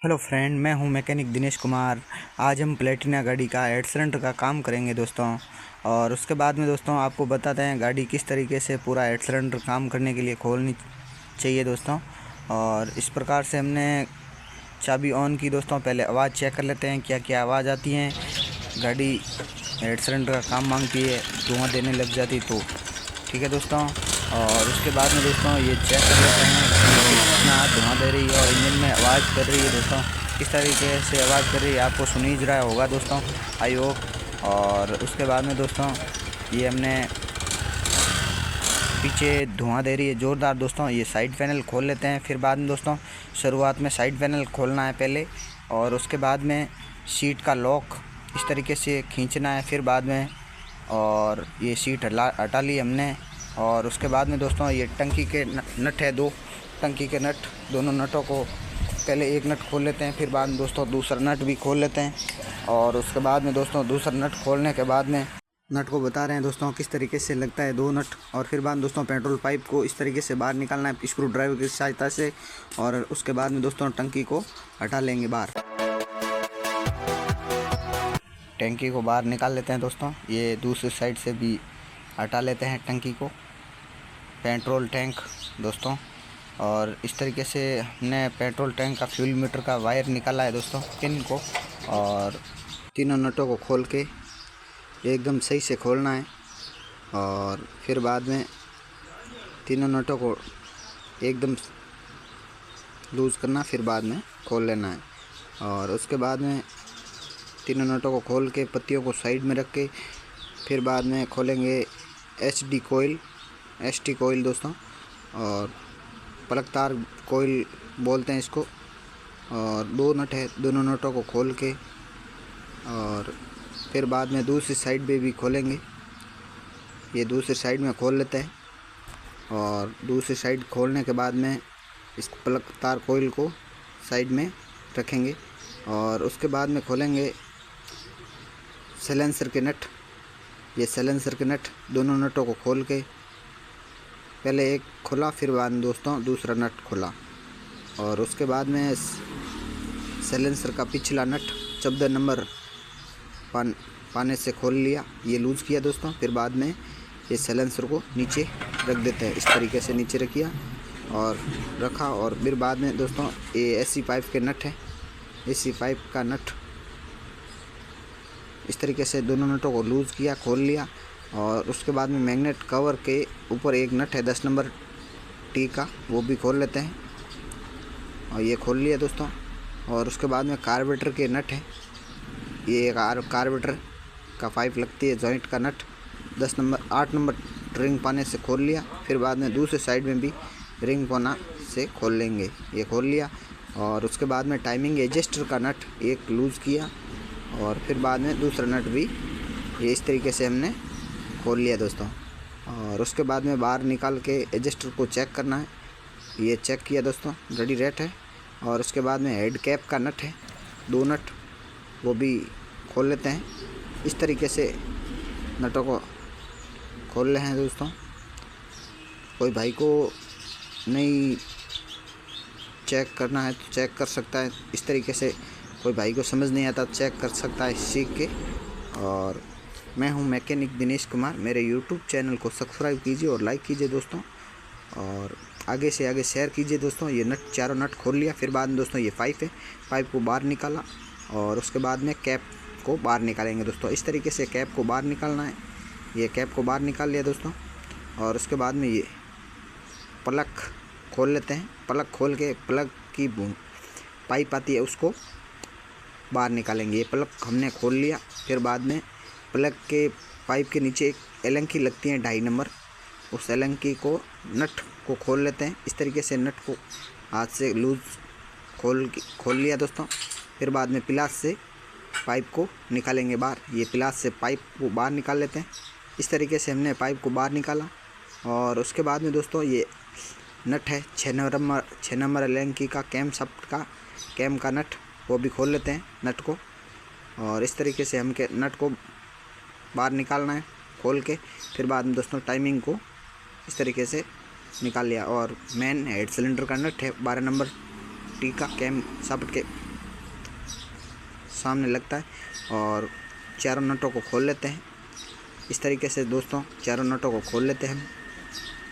Hello friend, मैं हूं mechanic Dinesh Kumar. आज हम प्लेटिना गाड़ी का हेड सिलेंडर का काम करेंगे दोस्तों। और उसके बाद में दोस्तों आपको बताते हैं गाड़ी किस तरीके से पूरा हेड सिलेंडर काम करने के लिए खोलनी चाहिए दोस्तों। और इस प्रकार से हमने चाबी ऑन की दोस्तों। पहले आवाज़ चेक कर लेते हैं क्या क्या आवाज़ आती है। गाड़ी हेड सिलेंडर का काम मांगती है, धुआं देने लग जाती तो ठीक है दोस्तों। और उसके बाद में दोस्तों ये चेक कर लेते हैं कि कितना धुआं दे रही है और इंजन में आवाज़ कर रही है दोस्तों। किस तरीके से आवाज़ कर रही है आपको सुन ही रहा होगा दोस्तों, आई होप। और उसके बाद में दोस्तों ये हमने पीछे धुआं दे रही है ज़ोरदार दोस्तों। ये साइड पैनल खोल लेते हैं। फिर बाद में दोस्तों शुरुआत में साइड पैनल खोलना है पहले, और उसके बाद में सीट का लॉक इस तरीके से खींचना है। फिर बाद में और ये सीट हटा ली हमने। और उसके बाद में दोस्तों ये टंकी के नट है, दो टंकी के नट, दोनों नटों को पहले एक नट खोल लेते हैं। फिर बाद में दोस्तों दूसरा नट भी खोल लेते हैं। और उसके बाद में दोस्तों दूसरा नट खोलने के बाद में नट को बता रहे हैं दोस्तों किस तरीके से लगता है दो नट। और फिर बाद दोस्तों पेट्रोल पाइप को इस तरीके से बाहर निकालना है स्क्रू ड्राइवर की सहायता से। और उसके बाद में दोस्तों टंकी को हटा लेंगे बाहर। टंकी को बाहर निकाल लेते हैं दोस्तों। ये दूसरी साइड से भी हटा लेते हैं टंकी को, पेट्रोल टैंक दोस्तों। और इस तरीके से हमने पेट्रोल टैंक का फ्यूल मीटर का वायर निकाला है दोस्तों, पिन को। और तीनों नटों को खोल के एकदम सही से खोलना है। और फिर बाद में तीनों नटों को एकदम लूज़ करना, फिर बाद में खोल लेना है। और उसके बाद में तीनों नटों को खोल के पत्तियों को साइड में रख के फिर बाद में खोलेंगे एचडी कोयल दोस्तों। और प्लग तार कोयल बोलते हैं इसको। और दो नट है, दोनों नटों को खोल के और फिर बाद में दूसरी साइड पे भी खोलेंगे। ये दूसरी साइड में खोल लेते हैं। और दूसरी साइड खोलने के बाद में इस प्लग तार कोयल को साइड में रखेंगे। और उसके बाद में खोलेंगे साइलेंसर के नट। ये साइलेंसर के नट, दोनों नटों को खोल के पहले एक खोला, फिर बाद में दोस्तों दूसरा नट खोला। और उसके बाद में साइलेंसर का पिछला नट 14 नंबर पाने से खोल लिया, ये लूज़ किया दोस्तों। फिर बाद में ये साइलेंसर को नीचे रख देते हैं, इस तरीके से नीचे रखिया और रखा। और फिर बाद में दोस्तों ये एसी पाइप के नट है, एसी पाइप का नट इस तरीके से दोनों नटों को लूज़ किया, खोल लिया। और उसके बाद में मैग्नेट कवर के ऊपर एक नट है 10 नंबर टी का, वो भी खोल लेते हैं। और ये खोल लिया दोस्तों। और उसके बाद में कार्बोरेटर के नट है, ये कार्बोरेटर का पाइप लगती है जॉइंट का नट 8 नंबर रिंग पाने से खोल लिया। फिर बाद में दूसरे साइड में भी रिंग पाना से खोल लेंगे, ये खोल लिया। और उसके बाद में टाइमिंग एडजस्टर का नट एक लूज़ किया। और फिर बाद में दूसरा नट भी ये इस तरीके से हमने खोल लिया दोस्तों। और उसके बाद में बाहर निकाल के एडजस्टर को चेक करना है, ये चेक किया दोस्तों, रेडी रेट है। और उसके बाद में हेड कैप का नट है, दो नट, वो भी खोल लेते हैं। इस तरीके से नटों को खोल रहे हैं दोस्तों। कोई भाई को नहीं चेक करना है तो चेक कर सकता है, इस तरीके से कोई भाई को समझ नहीं आता चेक कर सकता है सीख के। और मैं हूं मैकेनिक दिनेश कुमार, मेरे यूट्यूब चैनल को सब्सक्राइब कीजिए और लाइक कीजिए दोस्तों। और आगे से आगे शेयर कीजिए दोस्तों। ये नट, चारों नट खोल लिया। फिर बाद में दोस्तों ये पाइप है, पाइप को बाहर निकाला। और उसके बाद में कैप को बाहर निकालेंगे दोस्तों, इस तरीके से कैप को बाहर निकालना है। ये कैप को बाहर निकाल लिया दोस्तों। और उसके बाद में ये प्लग खोल लेते हैं। प्लग खोल के प्लग की पाइप आती है उसको बाहर निकालेंगे। ये प्लग हमने खोल लिया। फिर बाद में प्लग के पाइप के नीचे एक एलंकी लगती है 2.5 नंबर, उस एलंकी को नट को खोल लेते हैं। इस तरीके से नट को हाथ से लूज खोल लिया दोस्तों। फिर बाद में पिलास से पाइप को निकालेंगे बाहर। ये पिलास से पाइप को बाहर निकाल लेते हैं। इस तरीके से हमने पाइप को बाहर निकाला। और उसके बाद में दोस्तों ये नट है 6 नंबर एलंकी का, कैम शाफ्ट का, कैम का नट, वो भी खोल लेते हैं नट को। और इस तरीके से हम के नट को बाहर निकालना है खोल के। फिर बाद में दोस्तों टाइमिंग को इस तरीके से निकाल लिया। और मेन हेड सिलेंडर का नट है 12 नंबर टी का, कैम शाफ्ट के सामने लगता है। और चारों नटों को खोल लेते हैं इस तरीके से दोस्तों। चारों नटों को खोल लेते हैं हम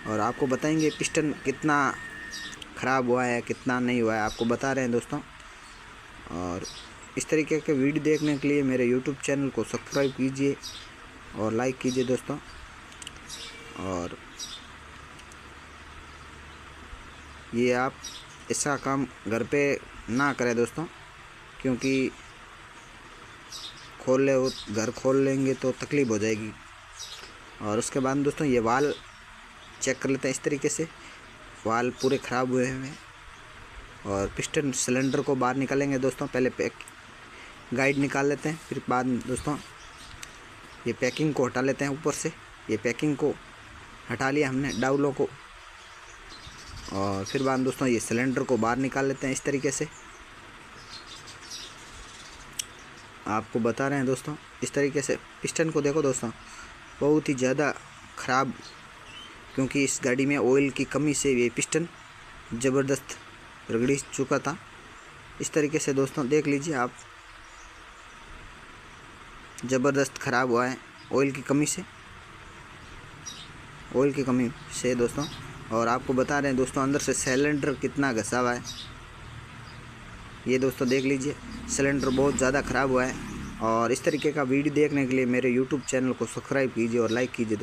और आपको बताएंगे पिस्टन कितना ख़राब हुआ है कितना नहीं हुआ है, आपको बता रहे हैं दोस्तों। और इस तरीके के वीडियो देखने के लिए मेरे यूट्यूब चैनल को सब्सक्राइब कीजिए और लाइक कीजिए दोस्तों। और ये आप ऐसा काम घर पे ना करें दोस्तों, क्योंकि घर खोल लेंगे तो तकलीफ़ हो जाएगी। और उसके बाद दोस्तों ये वाल चेक कर लेते हैं इस तरीके से। वाल पूरे ख़राब हुए हैं और पिस्टन सिलेंडर को बाहर निकालेंगे दोस्तों। पहले गाइड निकाल लेते हैं, फिर बाद में दोस्तों ये पैकिंग को हटा लेते हैं ऊपर से। ये पैकिंग को हटा लिया हमने डाउलों को। और फिर बाद दोस्तों ये सिलेंडर को बाहर निकाल लेते हैं इस तरीके से। आपको बता रहे हैं दोस्तों इस तरीके से। पिस्टन को देखो दोस्तों, बहुत ही ज़्यादा ख़राब, क्योंकि इस गाड़ी में ऑयल की कमी से ये पिस्टन ज़बरदस्त रगड़ी चुका था। इस तरीके से दोस्तों देख लीजिए आप, ज़बरदस्त ख़राब हुआ है ऑयल की कमी से दोस्तों। और आपको बता रहे हैं दोस्तों अंदर से सिलेंडर कितना घसा हुआ है, ये दोस्तों देख लीजिए। सिलेंडर बहुत ज़्यादा ख़राब हुआ है। और इस तरीके का वीडियो देखने के लिए मेरे यूट्यूब चैनल को सब्सक्राइब कीजिए और लाइक कीजिए।